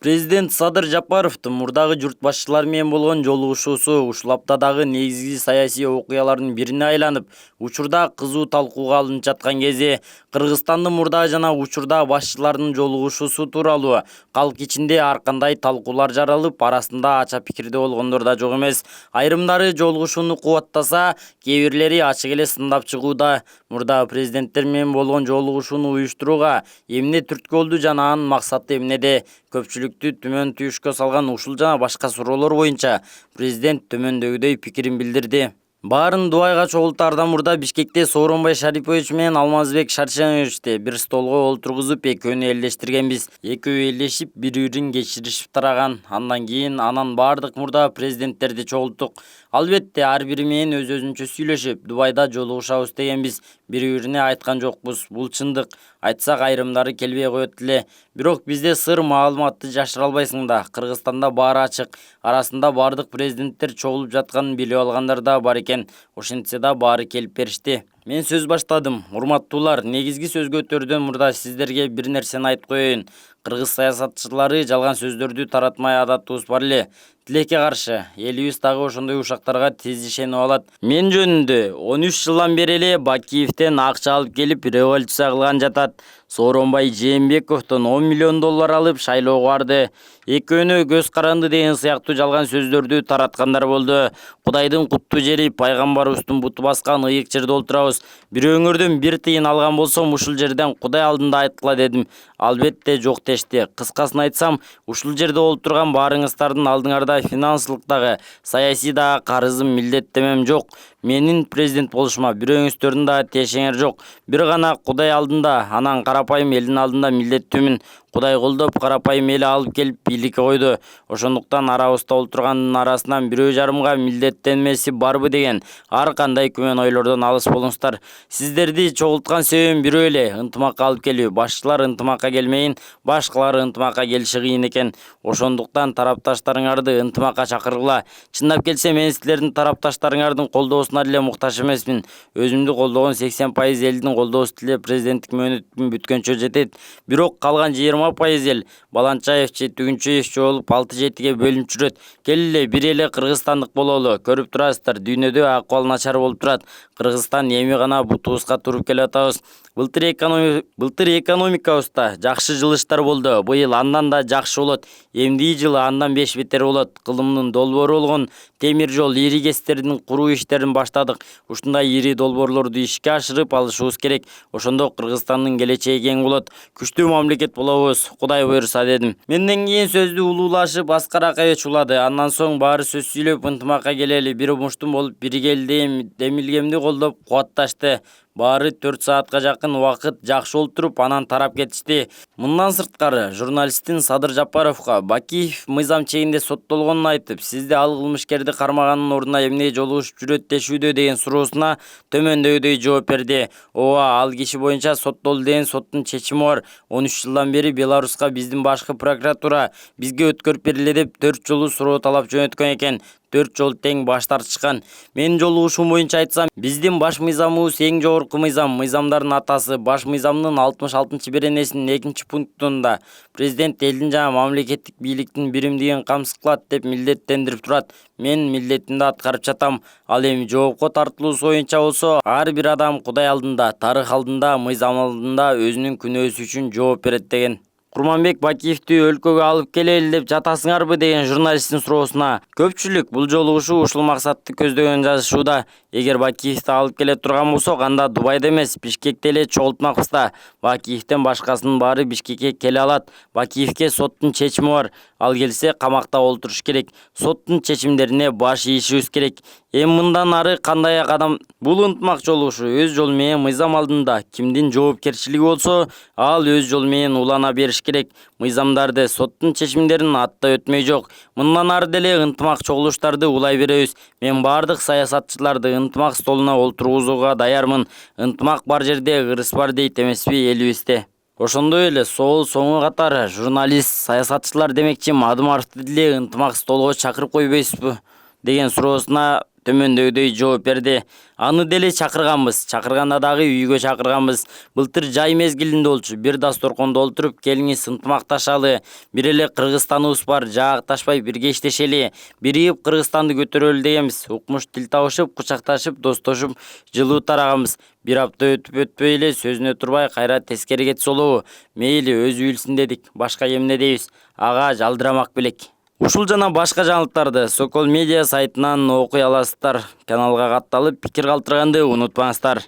Президент Садыр Жапаровдун мурдагы журт башчылары менен болгон жолугушуусу ушул аптадагы негизги саясий окуялардын бирине айланып, учурда кызуу талкууга алынып жаткан кези, Кыргызстандын мурдагы жана учурда башчылардын жолугушуусу тууралуу калк ичинде ар кандай талкуулар жаралып, арасында ача пикирде болгондор да жок эмес. Айрымдары жолугушууну кубаттаса, кээ бирлери ачык эле сындап чыгууда. Мурдагы президенттер менен болгон жолугушууну уюштурууга эмне түрткү болду жана анын максаты эмнеде? Көпчүлүктү түмөн түйүшкө салган ушул жана башка суроолор боюнча президент төмөндөгүдөй пикирин билдирди. Баарын дубайга чогултаардан мурда Бишкекте Сооронбай Шарипович менен Алмазбек Шаршеновичти бир столго олтургузуп экөөнү элдештиргенбиз. Экөө элдешип бири-бирин кечиришип тараган. Андан кийин баардык мурдагы президенттерди чогулттук. Албетте ар бири менен өз-өзүнчө сүйлөшүп, Дубайда жолугушабыз дегенбиз. Бири-бирине айткан жокпуз. Бул чындык. Айтсак айрымдары келбей коет эле. Бирок бизде сыр маалыматты жашыра албайсың да. Кыргызстанда баары ачык. Арасында баардык президенттер чогулуп жатканын билип алгандар да бар экен. Ошентсе да баары келип беришти. Мен сөз баштадым. Урматтуулар, негизги сөзгө өтөрдөн мурда сиздерге бир нерсени айтып коеюн. Кыргыз саясатчылары жалган сөздөрдү таратмай адатыбыз бар эле. Тилекке каршы, элибиз дагы ошондой ушактарга тез ишенип алат. Мен жөнүндө 13 жылдан бери эле Бакиевден акча алып келип революция кылган жатат. Сооронбай Жээнбековдон 10 миллион доллар алып шайлоого барды. Экөөнү көз каранды деген сыяктуу жалган сөздөрдү тараткандар болду. Кудайдын куттуу жери, пайгамбарыбыздын буту баскан ыйык жерде отурабыз. Бирөөңөрдөн бир тыйын алган болсом, ушул жерден Кудай алдында айткыла дедим. Албетте жок дешти. Кыскасын айтсам, ушул жерде отурган баарыңыздардын алдыңарда финансылыктагы, саясий дагы карызым, милдеттемем жок. Менин президент болушума бирөөңүздөрдүн да тиешеңер жок. Бир гана Кудай алдында, анан карапайым элдин алдында милдеттүүмүн. Кудай колдоп, карапайым эли алып келип бийликке койду. Ошондуктан арабызда отургандын арасынан бирөө жарымга милдеттенмеси барбы деген ар кандай күмөн ойлордон алыс болуңуздар. Сиздерди чогулткан себебим бирөө эле, ынтымакка алып келүү. Башчылар ынтымакка келмейин, башкалар ынтымакка келиши кыйын экен. Ошондуктан тарапташтарыңарды ынтымакка чакыргыла. Чындап келсе, мен силердин тарапташтарыңардын колдоосуна эле муктаж эмесмин. Өзүмдү колдогон 80% элдин колдоосу эле президенттик мөөнөтүм бүткөнчө жетет. Бирок калган 20% эл Баланчаевчи, Түгүнчөевчи болуп 6-7ге бөлүнүп жүрөт. Келиле бир эле кыргызстандык бололу. Көрүп турасыздар, дүйнөдө акыбал начар болуп турат. Кыргызстан эми гана бутубузга туруп келатабыз. Былтыр экономикабызда жакшы жылыштар болду. Быйыл андан да жакшы болот. Эмдиги жылы андан 5 бетер болот. Кылымдын долбоору болгон темир жол, ири кестердин куруу иштерин баштадык. Ушундай ири долбоорлорду ишке ашырып алышыбыз керек. Ошондо Кыргызстандын келечеги кең болот. Күчтүү мамлекет болобуз. Кудай буйруса дедим. Менден кийин сөздү улуулашып Аскар Акаевич улады. Андан соң баары сөз сүйлөп ынтымакка келели, бир умуштун болуп биригели демилгемди колдоп кубатташты. Баары 4 саатка жакын убакыт жакшы олтуруп, анан тарап кетишти. Мындан сырткары, журналисттин Садыр Жапаровго Бакиев мыйзам чегинде соттолгонун айтып, сизде ал кылмышкерди кармаганын ордуна эмне жолугушуп жүрөт дешүүдө деген суроосуна төмөндөгүдөй жооп берди. Ооба, ал киши боюнча соттолду деген соттун чечими бар. 13 жылдан бери Беларуска биздин башкы прокуратура бизге өткөрүп бериле деп 4 жолу суроо талап жөнөткөн экен. 4 жол тең баш тартышкан. Менин жолугушуум боюнча айтсам, биздин баш мыйзамыбыз эң жогорку мыйзам. Мыйзамдардын атасы баш мыйзамдын 66-беренесинин 2-пунктунда президент элдин жана мамлекеттик бийликтин биримдигин камсыз кылат деп милдеттендирип турат. Мен милдетимди аткарып жатам. Ал эми жоопко тартылуусу боюнча болсо, ар бир адам Кудай алдында, тарых алдында, мыйзам алдында өзүнүн күнөөсү үчүн жооп берет деген. Курманбек Бакиевди өлкөгө алып келели деп жатасыңарбы деген журналисттин суроосуна көпчүлүк бул жолугушуу ушул максатты көздөгөн жазышууда. Эгер Бакиевди алып келе турган болсок, анда Дубайда эмес, Бишкекте эле чогултмакпыз да. Бакиевден башкасынын баары Бишкекке келе алат. Бакиевге соттун чечими бар. Ал келсе камакта олтуруш керек. Соттун чечимдерине баш ийишибиз керек. Эми мындан ары кандай кадам? Бул ынтымак жолугушуу өз жолу менен мыйзам алдында кимдин жоопкерчилиги болсо, ал өз жолу менен улана бериш керек. Мыйзамдарды, соттун чечимдерин аттай өтмөй жок. Мындан ары деле ынтымак чогулуштарды улай беребиз. Мен бардык саясатчыларды ынтымак столуна олтургузууга даярмын. Ынтымак бар жерде ырыс бар дейт эмеспи элибизде. Ошондой эле сол соңу катары журналист, саясатчылар демекчи Мадымаровду деле ынтымак столго чакырып койбойсузбу деген суроосуна төмөндөгүдөй жооп берди. Аны деле чакырганда дагы үйгө чакырганбыз. Былтыр жай мезгилинде болчу. Бир дасторкондо отуруп келиңиз ынтымакташалы. Бир эле Кыргызстаныбыз бар, жаакташпай бирге иштешели. Бирип Кыргызстанды көтөрөлү дегенбиз. Укмуш тил табышып, кучакташып, достошуп, жылуу тараганбыз. Бир апта өтпөй эле сөзүнө турбай кайра тескери кетсе болобу? Мейли өзү билсин дедик. Башка эмне дейбиз? Ага жалдырамак белек. Ушул жана башка жаңылыктарды Сокол Медиа сайтынан окуй аласыздар. Каналга катталып, пикир калтырганды унутпаңыздар.